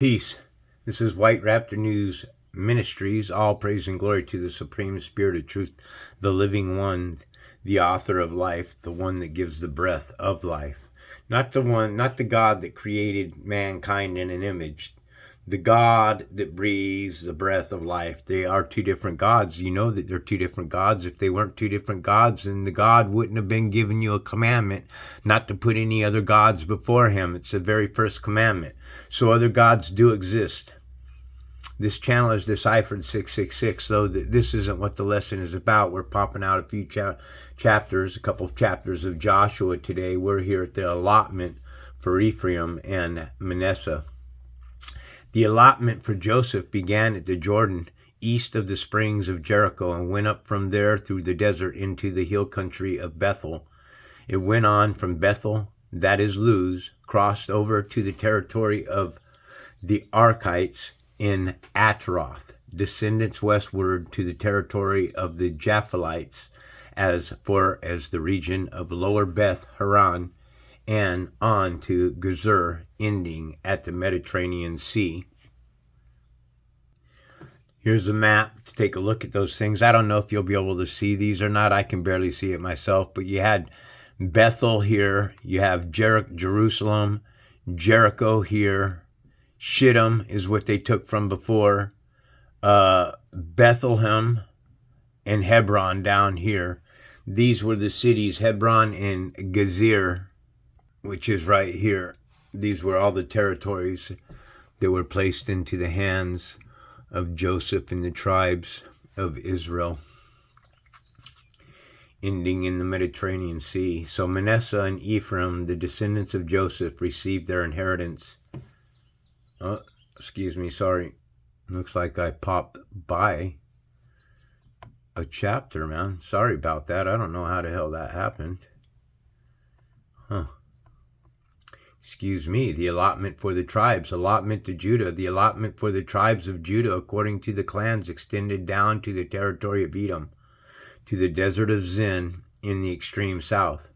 Peace. This is White Raptor News Ministries. All praise and glory to the Supreme Spirit of Truth, the living one, the author of life, the one that gives the breath of life. Not the God that created mankind in an image. The God that breathes the breath of life. They are two different gods. You know that they're two different gods. If they weren't two different gods, then the God wouldn't have been giving you a commandment not to put any other gods before him. It's the very first commandment. So other gods do exist. This channel is deciphered 666, though this isn't what the lesson is about. We're popping out a few chapters, a couple of chapters of Joshua today. We're here at the allotment for Ephraim and Manasseh. The allotment for Joseph began at the Jordan, east of the springs of Jericho, and went up from there through the desert into the hill country of Bethel. It went on from Bethel, that is Luz, crossed over to the territory of the Arkites in Atroth, descendants westward to the territory of the Japhilites, as far as the region of Lower Beth Haran, and on to Gezer, ending at the Mediterranean Sea. Here's a map to take a look at those things. I don't know if you'll be able to see these or not. I can barely see it myself, but you had Bethel here. You have Jerusalem, Jericho here. Shittim is what they took from before. Bethlehem and Hebron down here. These were the cities, Hebron and Gezer, which is right here. These were all the territories that were placed into the hands of Joseph and the tribes of Israel, ending in the Mediterranean Sea. So Manasseh and Ephraim, the descendants of Joseph, received their inheritance. Oh, excuse me, sorry. Looks like I popped by a chapter, man. Sorry about that. I don't know how the hell that happened. Excuse me, the allotment for the tribes, allotment to Judah, the allotment for the tribes of Judah according to the clans extended down to the territory of Edom, to the desert of Zin in the extreme south.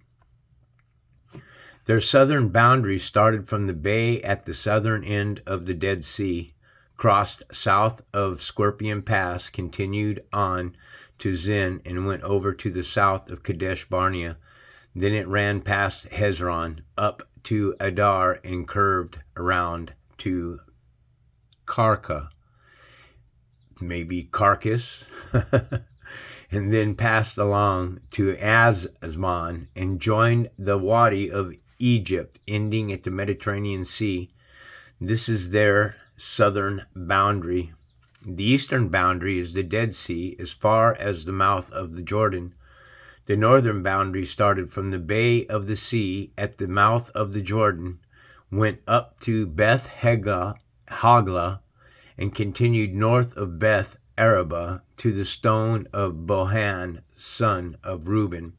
Their southern boundaries started from the bay at the southern end of the Dead Sea, crossed south of Scorpion Pass, continued on to Zin, and went over to the south of Kadesh Barnea. Then it ran past Hezron, up to Adar, and curved around to Karka, maybe Carcass, and then passed along to Azmon and joined the Wadi of Egypt, ending at the Mediterranean Sea. This is their southern boundary. The eastern boundary is the Dead Sea, as far as the mouth of the Jordan. The northern boundary started from the Bay of the Sea at the mouth of the Jordan, went up to Beth Hagla, and continued north of Beth Araba to the stone of Bohan, son of Reuben.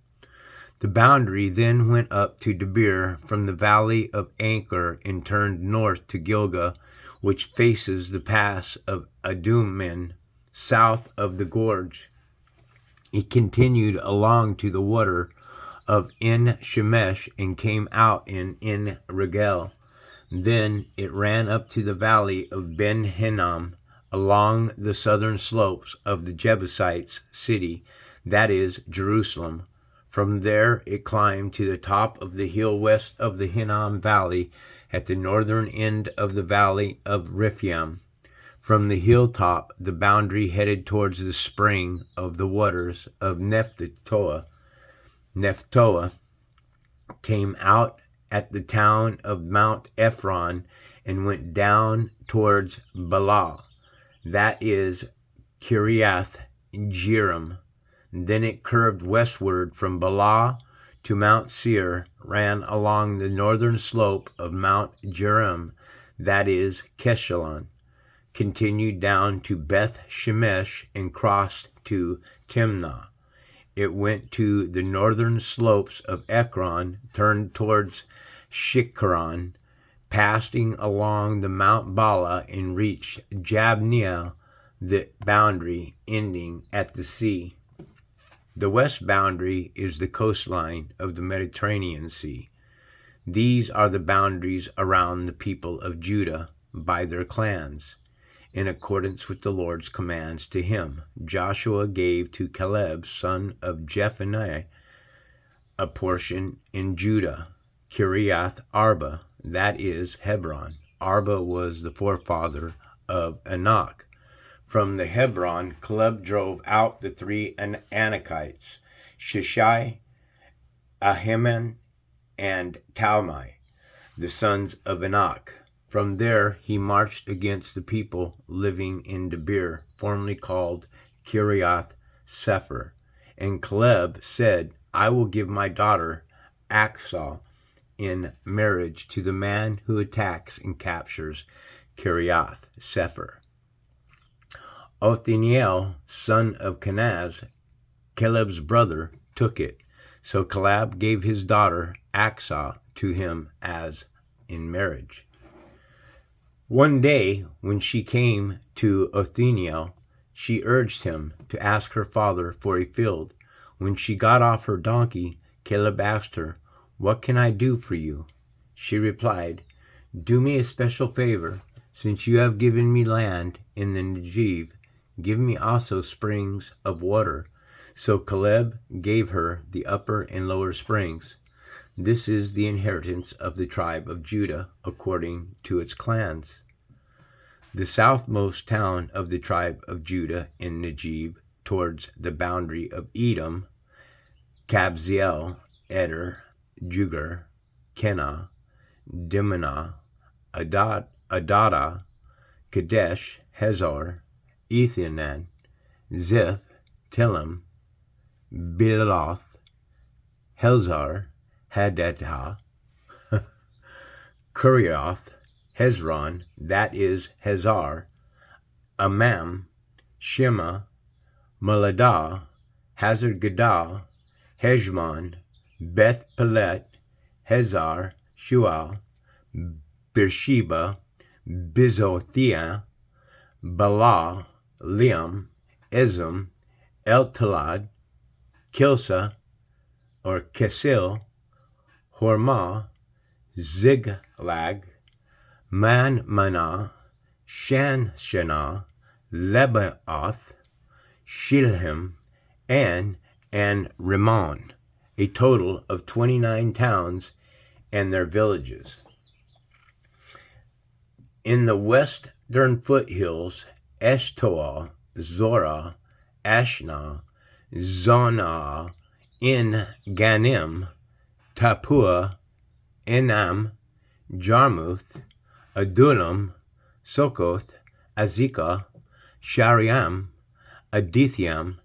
The boundary then went up to Debir from the valley of Anchor and turned north to Gilgal, which faces the pass of Adummin, south of the gorge. It continued along to the water of En Shemesh and came out in En Regel. Then it ran up to the valley of Ben Hinnom along the southern slopes of the Jebusites' city, that is, Jerusalem. From there it climbed to the top of the hill west of the Hinnom Valley at the northern end of the valley of Rephaim. From the hilltop, the boundary headed towards the spring of the waters of Nephtoah. Nephtoah came out at the town of Mount Ephron and went down towards Bala, that is Kiriath Jearim. Then it curved westward from Bala to Mount Seir, ran along the northern slope of Mount Jearim, that is Keshalon, continued down to Beth Shemesh and crossed to Timnah. It went to the northern slopes of Ekron, turned towards Shikron, passing along the Mount Bala, and reached Jabneel, the boundary ending at the sea. The west boundary is the coastline of the Mediterranean Sea. These are the boundaries around the people of Judah. by their clans. In accordance with the Lord's commands to him, Joshua gave to Caleb, son of Jephunneh, a portion in Judah, Kiriath Arba, that is, Hebron. Arba was the forefather of Anak. From the Hebron, Caleb drove out the three Anakites, Shishai, Ahiman, and Talmai, the sons of Anak. From there he marched against the people living in Debir, formerly called Kiriath Sepher. And Caleb said, I will give my daughter Achsah in marriage to the man who attacks and captures Kiriath Sepher. Othniel, son of Kenaz, Caleb's brother, took it. So Caleb gave his daughter Achsah to him as in marriage. One day, when she came to Othniel, she urged him to ask her father for a field. When she got off her donkey, Caleb asked her, What can I do for you? She replied, Do me a special favor. Since you have given me land in the Negev, give me also springs of water. So Caleb gave her the upper and lower springs. This is the inheritance of the tribe of Judah according to its clans. The southmost town of the tribe of Judah in Negev, towards the boundary of Edom, Kabzeel, Eder, Jugar, Kenah, Dimnah, Adada, Kadesh, Hazor, Ethanan, Ziph, Tillim, Bealoth, Helzar, Hadattah, Kurioth, Hezron, that is Hazar, Amam, Shema, Maladah, Hazar-Gadah, Heshmon, Beth Pelet, Hazar, Shual, Beersheba, Bizothia, Bala, Liam, Ezem, El-Talad, Kilsa, or Kesil, Hormah, Ziglag, Manmanah, Shanshana, Lebaoth, Shilhim, and Rimmon, a total of 29 towns and their villages. In the western foothills, Eshtaol, Zorah, Ashna, Zonah, In Ganim, Tapua, Enam, Jarmuth, Adullam, Sokoth, Azekah, Shariam, Adithiam,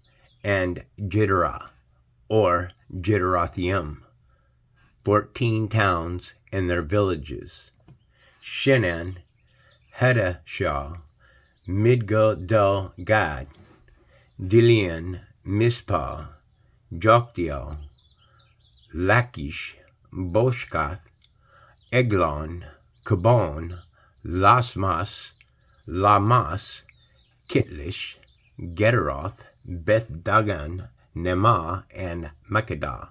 and Jidderah, or Jidderathaim, 14 towns and their villages. Shenan, Hadashah, Midgal-Gad, Dilian, Mizpah, Joktiel, Lachish, Boshkath, Eglon, Kabon, Lamas, Kitlish, Gederoth, Beth Dagon, Nemah, and Makkedah,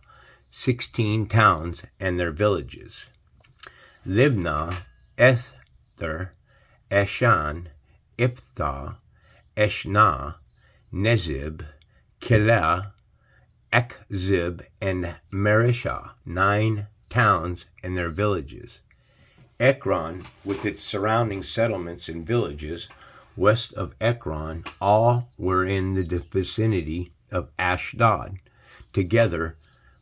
16 towns and their villages. Libnah, Ether, Eshan, Ipthah, Eshnah, Nezib, Kelah, Ekzib, and Marishah, 9 towns and their villages. Ekron, with its surrounding settlements and villages, west of Ekron, all were in the vicinity of Ashdod, together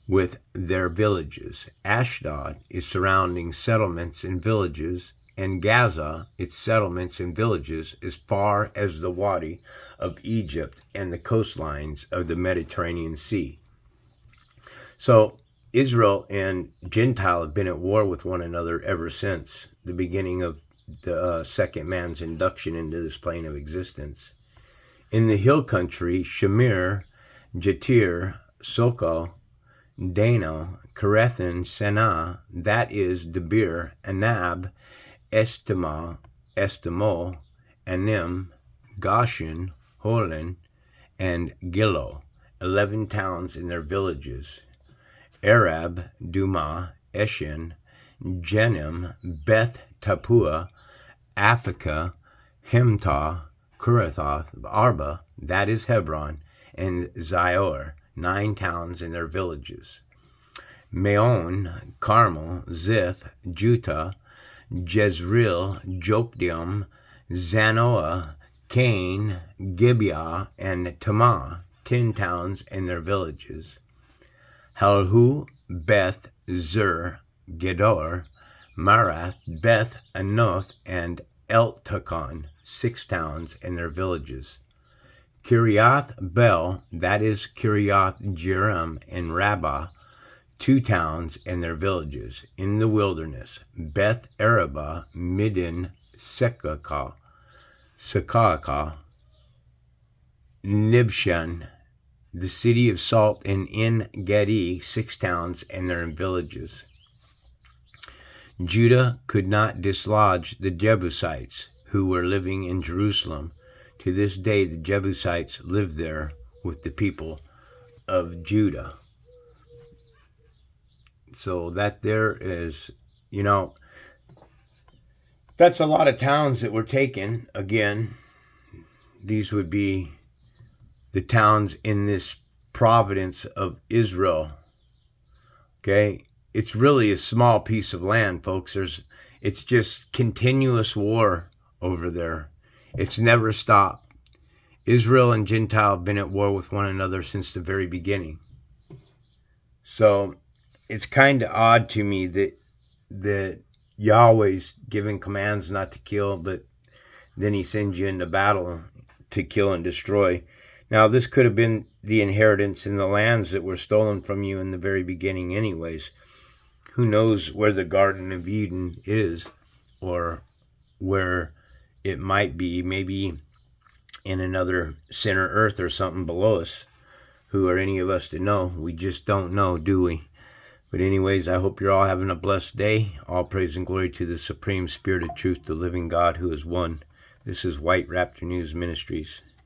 with their villages. Ashdod, its surrounding settlements and villages, and Gaza, its settlements and villages, as far as the Wadi of Egypt and the coastlines of the Mediterranean Sea. So Israel and Gentile have been at war with one another ever since the beginning of the second man's induction into this plane of existence. In the hill country, Shamir, Jatir, Sokol, Dano, Kerethan, Senah, that is Debir, Anab, Estemo, Anim, Goshen, Holon, and Gilo, 11 towns and their villages. Arab, Duma, Eshen, Jenim, Beth Tapua, Aphekah, Hemtah, Kurathoth, Arba, that is Hebron, and Zior, 9 towns and their villages. Maon, Carmel, Ziph, Juttah, Jezreel, Jokdeam, Zanoah, Cain, Gibeah, and Tamah, 10 towns and their villages. Halhu, Beth, Zur, Gedor, Marath, Beth Anoth, and Eltekon, 6 towns and their villages. Kiriath Bel, that is Kiriath Jearim, and Rabbah, 2 towns and their villages in the wilderness. Beth Arabah, Middin, Sekakah, Nibshan, the city of salt, and En Gedi, 6 towns and their villages. Judah could not dislodge the Jebusites who were living in Jerusalem. To this day, the Jebusites live there with the people of Judah. So that there is, that's a lot of towns that were taken. Again, these would be the towns in this province of Israel. Okay? It's really a small piece of land, folks. It's just continuous war over there. It's never stopped. Israel and Gentile have been at war with one another since the very beginning. So it's kind of odd to me that Yahweh's giving commands not to kill, but then he sends you into battle to kill and destroy. Now, this could have been the inheritance in the lands that were stolen from you in the very beginning anyways. Who knows where the Garden of Eden is, or where it might be, maybe in another center earth or something below us. Who are any of us to know? We just don't know, do we? But anyways, I hope you're all having a blessed day. All praise and glory to the Supreme Spirit of Truth, the living God who is one. This is White Raptor News Ministries.